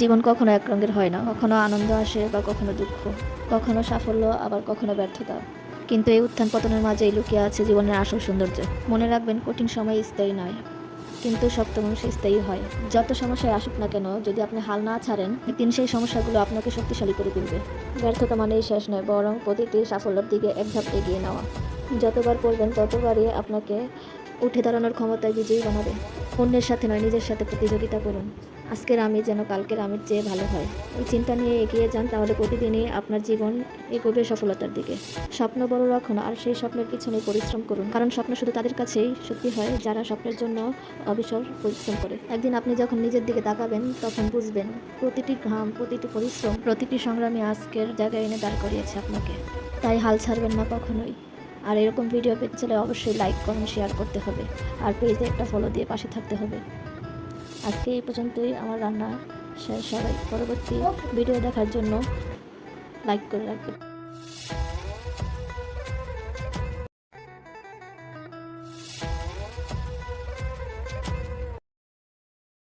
জীবন কখনো এক রঙের হয় না, কখনো আনন্দ আসে বা কখনো দুঃখ, কখনো সাফল্য আবার কখনো ব্যর্থতা। কিন্তু এই উত্থান পতনের মাঝেই লুকিয়ে আছে জীবনের আসল সৌন্দর্য। মনে রাখবেন, কঠিন সময় স্থায়ী নয়, কিন্তু শক্ত মানুষ স্থায়ী হয়। যত সমস্যায় আসুক না কেন, যদি আপনি হাল না ছাড়েন, একদিন সেই সমস্যাগুলো আপনাকে শক্তিশালী করে তুলবে। ব্যর্থতা মানেই শেষ নয়, বরং প্রতিটি সাফল্যের দিকে এক ধাপ এগিয়ে নেওয়া। যতবার পড়বেন ততবারই আপনাকে উঠে দাঁড়ানোর ক্ষমতায় বিজয়ী বানাবে। অন্যের সাথে নয়, নিজের সাথে প্রতিযোগিতা করুন। আজকের আমি যেন কালকের আমির চেয়ে ভালো হয়, এই চিন্তা নিয়ে এগিয়ে যান, তাহলে প্রতিদিনই আপনার জীবন এগোবে সফলতার দিকে। স্বপ্ন বড় রাখুন আর সেই স্বপ্নের পিছনে পরিশ্রম করুন, কারণ স্বপ্ন শুধু তাদের কাছেই সত্যি হয় যারা স্বপ্নের জন্য অবিচল পরিশ্রম করে। একদিন আপনি যখন নিজের দিকে তাকাবেন, তখন বুঝবেন প্রতিটি ঘাম, প্রতিটি পরিশ্রম, প্রতিটি সংগ্রামী আজকের জায়গায় এনে দাঁড় করিয়েছে আপনাকে। তাই হাল ছাড়বেন না কখনোই। আর এরকম ভিডিও পেতে চাইলে অবশ্যই লাইক, কমেন্ট, শেয়ার করতে হবে। আর পেজে একটা ফলো দিয়ে পাশে থাকতে হবে। আজকে এই পর্যন্তই আমার রান্না শেষ। সবাই পরবর্তী ভিডিও দেখার জন্য লাইক করে রাখবেন।